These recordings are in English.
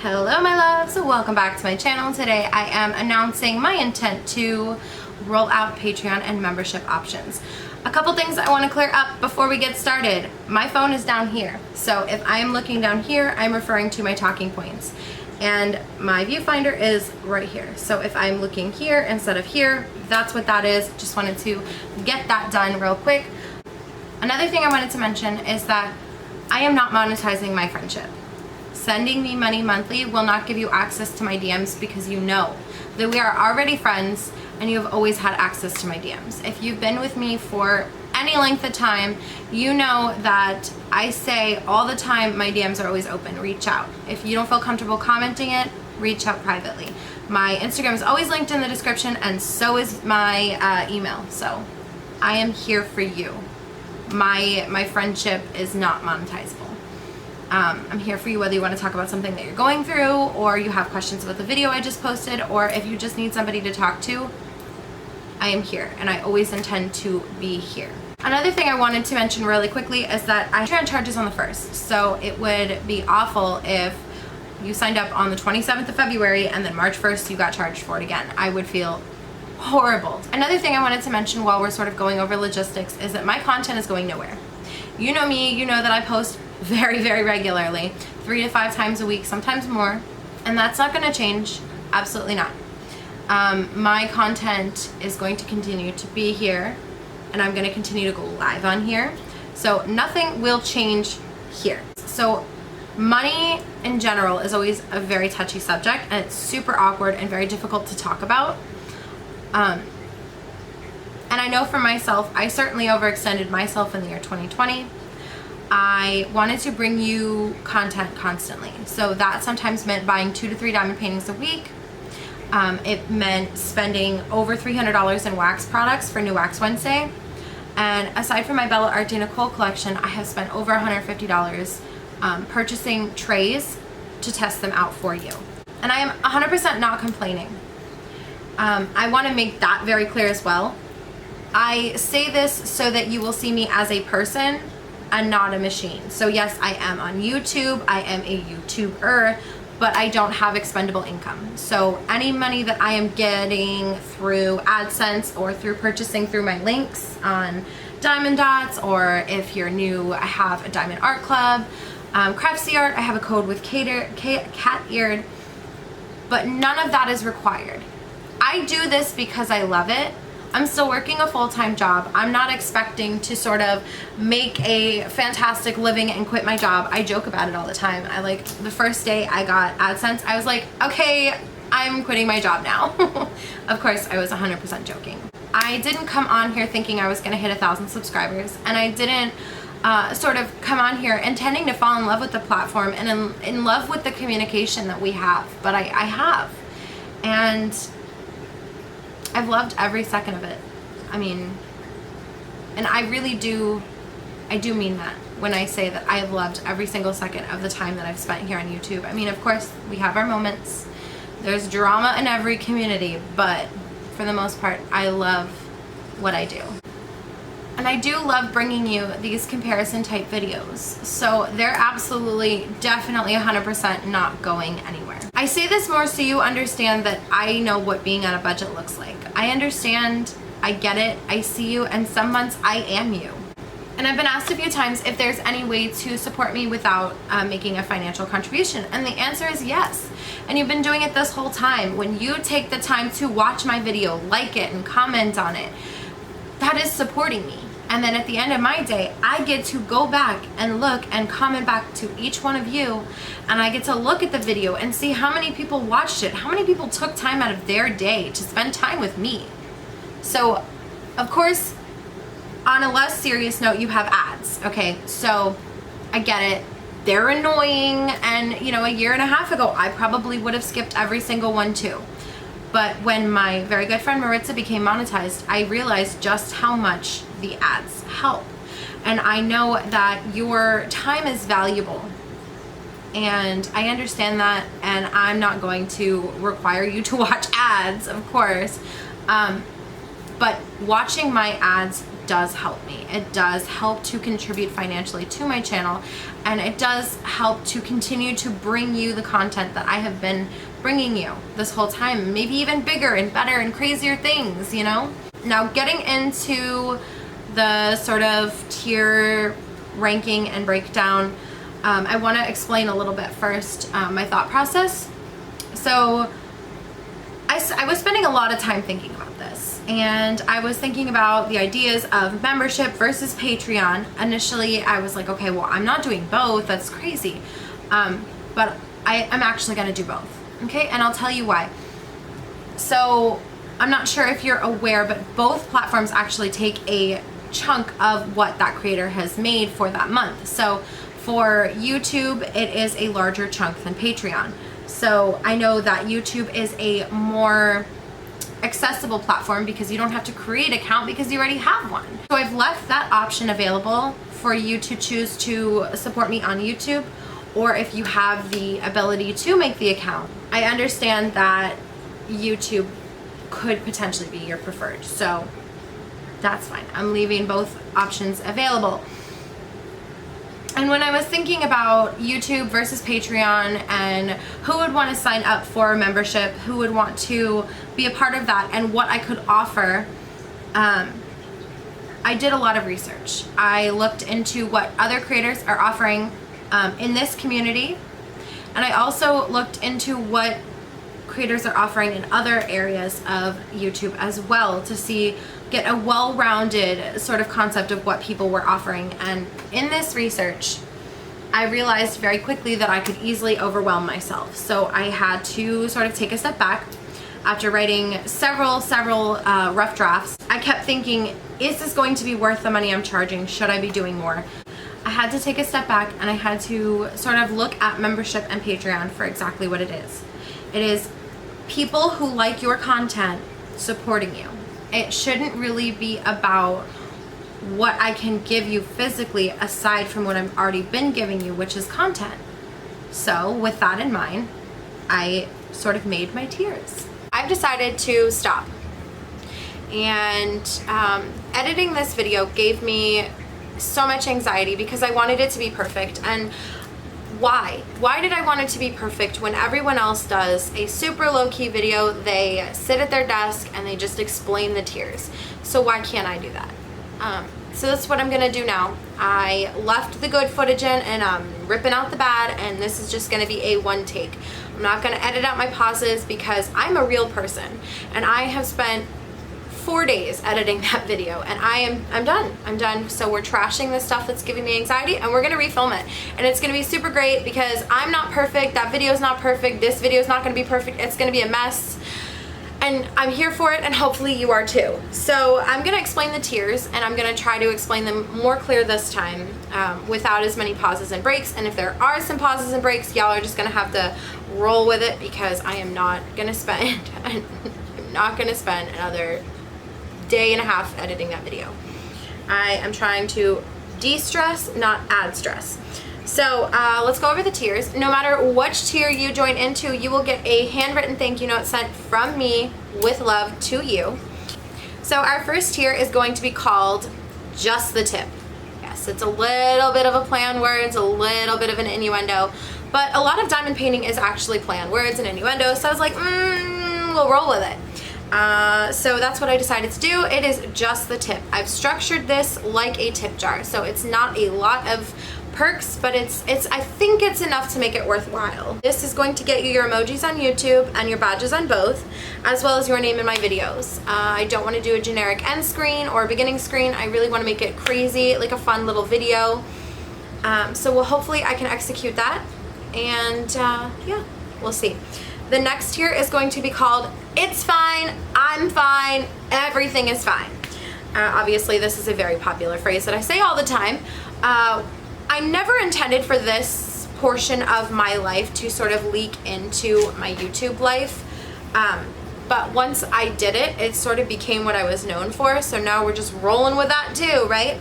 Hello my loves, welcome back to my channel. Today I am announcing my intent to roll out Patreon and membership options. A couple things I want to clear up before we get started. My phone is down here, so if I am looking down here, I'm referring to my talking points. And my viewfinder is right here. So if I'm looking here instead of here, that's what that is. Just wanted to get that done real quick. Another thing I wanted to mention is that I am not monetizing my friendship. Sending me money monthly will not give you access to my DMs because you know that we are already friends and you have always had access to my DMs. If you've been with me for any length of time, you know that I say all the time my DMs are always open. Reach out. If you don't feel comfortable commenting it, reach out privately. My Instagram is always linked in the description and so is my email. So I am here for you. My friendship is not monetizable. I'm here for you whether you want to talk about something that you're going through, or you have questions about the video I just posted, or if you just need somebody to talk to. I am here and I always intend to be here. Another thing I wanted to mention really quickly is that Patreon charges on the 1st, so it would be awful if you signed up on the 27th of February and then March 1st you got charged for it again. I would feel horrible. Another thing I wanted to mention while we're sort of going over logistics is that my content is going nowhere. You know me, you know that I post very, very regularly, 3 to 5 times a week, sometimes more, and that's not going to change. Absolutely not. My content is going to continue to be here, and I'm going to continue to go live on here, so nothing will change here. So money in general is always a very touchy subject, and it's super awkward and very difficult to talk about. And I know for myself, I certainly overextended myself in the year 2020. I wanted to bring you content constantly. So that sometimes meant buying 2 to 3 diamond paintings a week. It meant spending over $300 in wax products for New Wax Wednesday. And aside from my Bella Art de Nicole collection, I have spent over $150 purchasing trays to test them out for you. And I am 100% not complaining. I want to make that very clear as well. I say this so that you will see me as a person and not a machine. So yes, I am on YouTube, I am a YouTuber, but I don't have expendable income. So any money that I am getting through AdSense or through purchasing through my links on Diamond Dotz, or if you're new, I have a Diamond Art Club, CraftsyArt, I have a code with Cateared, but none of that is required. I do this because I love it. I'm still working a full-time job. I'm not expecting to sort of make a fantastic living and quit my job. I joke about it all the time. The first day I got AdSense, I was like, okay, I'm quitting my job now. Of course, I was 100% joking. I didn't come on here thinking I was gonna hit 1,000 subscribers, and I didn't sort of come on here intending to fall in love with the platform and in love with the communication that we have, but I have. And I've loved every second of it. I mean, and I really do, I do mean that when I say that I have loved every single second of the time that I've spent here on YouTube. I mean, of course, we have our moments. There's drama in every community, but for the most part, I love what I do. And I do love bringing you these comparison type videos. So they're absolutely, definitely 100% not going anywhere. I say this more so you understand that I know what being on a budget looks like. I understand, I get it, I see you, and some months I am you. And I've been asked a few times if there's any way to support me without making a financial contribution. And the answer is yes. And you've been doing it this whole time. When you take the time to watch my video, like it, and comment on it, that is supporting me. And then at the end of my day, I get to go back and look and comment back to each one of you, and I get to look at the video and see how many people watched it, how many people took time out of their day to spend time with me. So, of course, on a less serious note, you have ads, okay? So, I get it. They're annoying, and you know, a year and a half ago, I probably would have skipped every single one too. But when my very good friend Maritza became monetized, I realized just how much the ads help. And I know that your time is valuable. And I understand that, and I'm not going to require you to watch ads, of course. But watching my ads does help me. It does help to contribute financially to my channel, and it does help to continue to bring you the content that I have been bringing you this whole time, maybe even bigger and better and crazier things, you know? Now, getting into the sort of tier ranking and breakdown, I want to explain a little bit first my thought process. So I was spending a lot of time thinking about this, and I was thinking about the ideas of membership versus Patreon. Initially, I was like, okay, well, I'm not doing both. That's crazy. But I'm actually going to do both. Okay, and I'll tell you why. So I'm not sure if you're aware, but both platforms actually take a chunk of what that creator has made for that month. So for YouTube, it is a larger chunk than Patreon. So I know that YouTube is a more accessible platform because you don't have to create an account because you already have one. So I've left that option available for you to choose to support me on YouTube, or if you have the ability to make the account. I understand that YouTube could potentially be your preferred, so that's fine. I'm leaving both options available. And when I was thinking about YouTube versus Patreon and who would want to sign up for a membership, who would want to be a part of that, and what I could offer, I did a lot of research. I looked into what other creators are offering in this community, and I also looked into what creators are offering in other areas of YouTube as well to get a well-rounded sort of concept of what people were offering. And in this research, I realized very quickly that I could easily overwhelm myself. So I had to sort of take a step back. After writing several rough drafts, I kept thinking, is this going to be worth the money I'm charging? Should I be doing more? I had to take a step back, and I had to sort of look at membership and Patreon for exactly what it is. It is people who like your content supporting you. It shouldn't really be about what I can give you physically aside from what I've already been giving you, which is content. So with that in mind, I sort of made my tiers. I've decided to stop. And editing this video gave me so much anxiety because I wanted it to be perfect. And why? Why did I want it to be perfect when everyone else does a super low-key video? They sit at their desk and they just explain the tiers. So why can't I do that? So that's what I'm gonna do now. I left the good footage in, and I'm ripping out the bad, and this is just gonna be a one take. I'm not gonna edit out my pauses because I'm a real person, and I have spent 4 days editing that video, and I'm done. So we're trashing the stuff that's giving me anxiety, and we're gonna refilm it, and it's gonna be super great because I'm not perfect. That video is not perfect. This video is not gonna be perfect. It's gonna be a mess, and I'm here for it, and hopefully you are too. So I'm gonna explain the tiers, and I'm gonna try to explain them more clear this time, without as many pauses and breaks. And if there are some pauses and breaks, y'all are just gonna have to roll with it because I am not gonna spend another day and a half editing that video. I am trying to de-stress, not add stress. So let's go over the tiers. No matter which tier you join into, you will get a handwritten thank you note sent from me with love to you. So our first tier is going to be called Just the Tip. Yes, it's a little bit of a play on words, a little bit of an innuendo, but a lot of diamond painting is actually play on words and innuendo, so I was like, we'll roll with it. So that's what I decided to do. It is just the tip. I've structured this like a tip jar, so it's not a lot of perks, but I think it's enough to make it worthwhile. This is going to get you your emojis on YouTube and your badges on both, as well as your name in my videos. I don't want to do a generic end screen or beginning screen. I really want to make it crazy, like a fun little video. So hopefully I can execute that, and yeah, we'll see. The next tier is going to be called It's Fine, I'm Fine, Everything is Fine. Obviously this is a very popular phrase that I say all the time. I never intended for this portion of my life to sort of leak into my YouTube life, but once I did it, it sort of became what I was known for, so now we're just rolling with that too, right?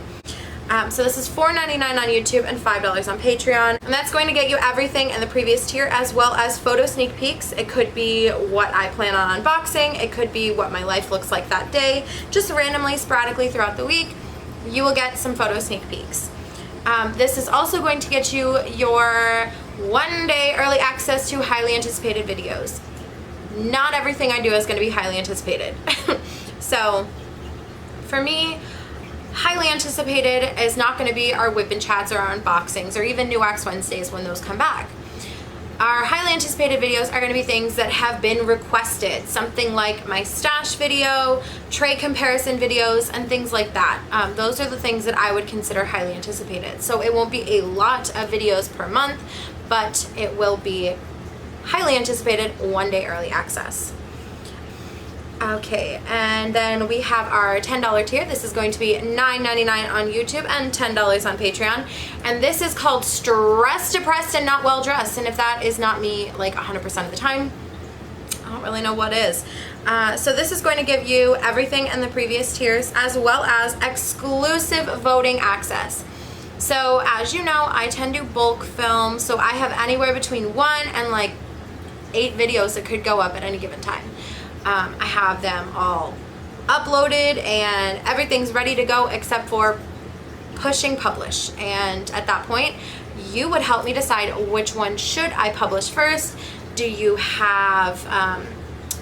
So this is $4.99 on YouTube and $5 on Patreon, and that's going to get you everything in the previous tier, as well as photo sneak peeks. It could be what I plan on unboxing, it could be what my life looks like that day, just randomly, sporadically throughout the week. you will get some photo sneak peeks. This is also going to get you your 1 day early access to highly anticipated videos. Not everything I do is going to be highly anticipated. So for me, highly anticipated is not going to be our whip and chats or our unboxings or even New Wax Wednesdays when those come back. Our highly anticipated videos are going to be things that have been requested, something like my stash video, tray comparison videos, and things like that. Those are the things that I would consider highly anticipated. So it won't be a lot of videos per month, but it will be highly anticipated 1 day early access. Okay, and then we have our $10 tier. This is going to be $9.99 on YouTube and $10 on Patreon. And this is called Stressed, Depressed, and Not Well Dressed. And if that is not me like 100% of the time, I don't really know what is. So this is going to give you everything in the previous tiers as well as exclusive voting access. So as you know, I tend to bulk film, so I have anywhere between 1 and like 8 videos that could go up at any given time. I have them all uploaded and everything's ready to go except for pushing publish. And at that point, you would help me decide which one should I publish first. Do you have,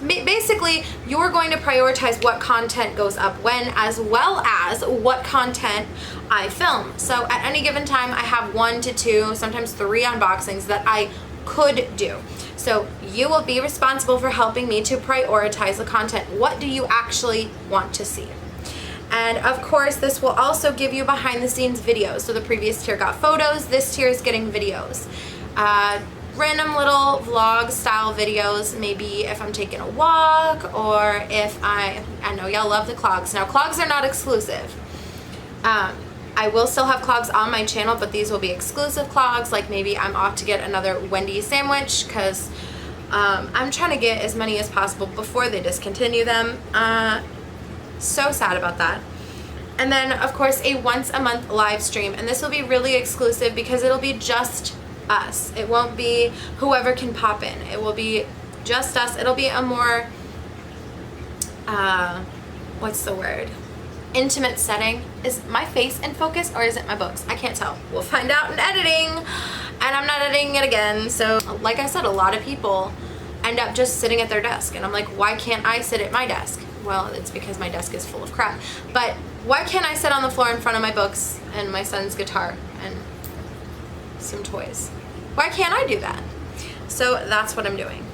basically, you're going to prioritize what content goes up when, as well as what content I film. So at any given time, I have 1 to 2, sometimes 3 unboxings that I could do. So you will be responsible for helping me to prioritize the content. What do you actually want to see? And of course, this will also give you behind the scenes videos. So the previous tier got photos, this tier is getting videos. Random little vlog style videos, maybe if I'm taking a walk or if I know y'all love the clogs. Now clogs are not exclusive. I will still have clogs on my channel, but these will be exclusive clogs, like maybe I'm off to get another Wendy's sandwich because I'm trying to get as many as possible before they discontinue them. So sad about that. And then of course a once a month live stream, and this will be really exclusive because it'll be just us. It won't be whoever can pop in. It will be just us. It'll be a more, what's the word? Intimate setting. Is my face in focus or is it my books? I can't tell. We'll find out in editing, and I'm not editing it again. So like I said, a lot of people end up just sitting at their desk, and I'm like, why can't I sit at my desk? Well, it's because my desk is full of crap. But why can't I sit on the floor in front of my books and my son's guitar and some toys? Why can't I do that? So that's what I'm doing.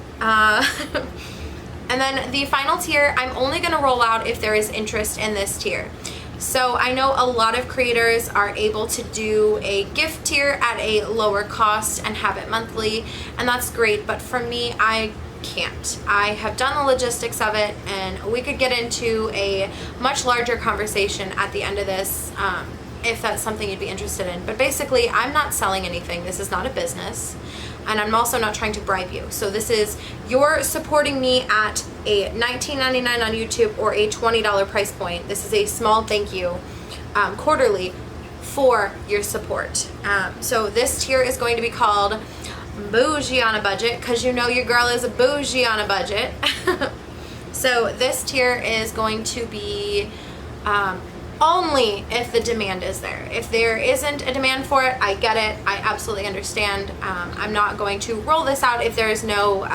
And then the final tier, I'm only going to roll out if there is interest in this tier. So I know a lot of creators are able to do a gift tier at a lower cost and have it monthly, and that's great, but for me, I can't. I have done the logistics of it, and we could get into a much larger conversation at the end of this if that's something you'd be interested in. But basically, I'm not selling anything. This is not a business. And I'm also not trying to bribe you. So this is, you're supporting me at a $19.99 on YouTube or a $20 price point. This is a small thank you quarterly for your support. So this tier is going to be called Bougie on a Budget, because you know your girl is a bougie on a budget. So this tier is going to be only if the demand is there. If there isn't a demand for it, I get it. I absolutely understand. I'm not going to roll this out if there is no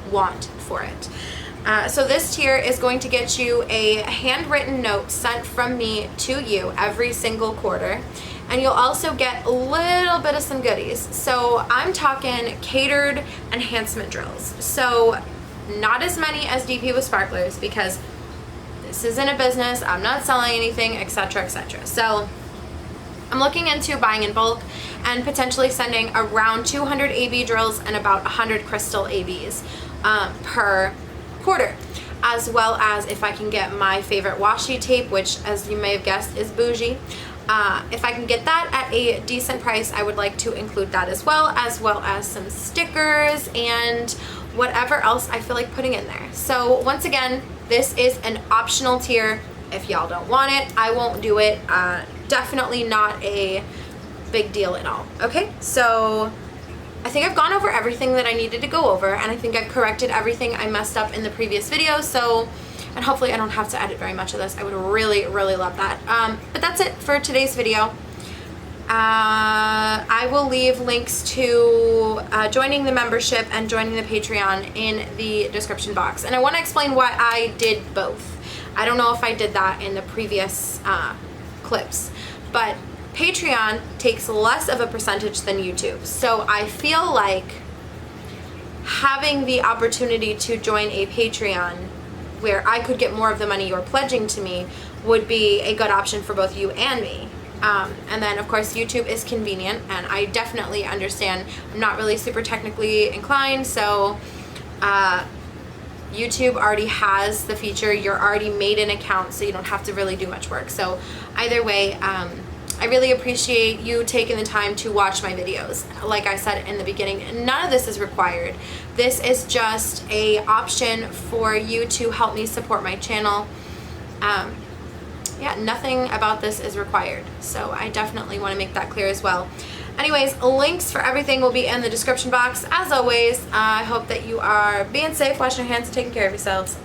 want for it. So this tier is going to get you a handwritten note sent from me to you every single quarter. And you'll also get a little bit of some goodies. So I'm talking catered enhancement drills. So not as many as DP with sparklers, because this isn't a business, I'm not selling anything, etc., etc. So I'm looking into buying in bulk and potentially sending around 200 AB drills and about 100 crystal ABs per quarter, as well as if I can get my favorite washi tape, which as you may have guessed is bougie. If I can get that at a decent price, I would like to include that as well as some stickers and whatever else I feel like putting in there. So once again, this is an optional tier. If y'all don't want it, I won't do it. Definitely not a big deal at all. Okay, so I think I've gone over everything that I needed to go over, and I think I've corrected everything I messed up in the previous video. So and hopefully I don't have to edit very much of this. I would really, really love that. But that's it for today's video. I will leave links to joining the membership and joining the Patreon in the description box. And I want to explain why I did both. I don't know if I did that in the previous clips, but Patreon takes less of a percentage than YouTube. So I feel like having the opportunity to join a Patreon where I could get more of the money you're pledging to me would be a good option for both you and me. And then of course YouTube is convenient, and I definitely understand I'm not really super technically inclined, so YouTube already has the feature, you're already made an account, so you don't have to really do much work. So either way, I really appreciate you taking the time to watch my videos. Like I said in the beginning, none of this is required. This is just an option for you to help me support my channel. Yeah, nothing about this is required, so I definitely want to make that clear as well. Anyways, links for everything will be in the description box. As always, I hope that you are being safe, washing your hands, and taking care of yourselves.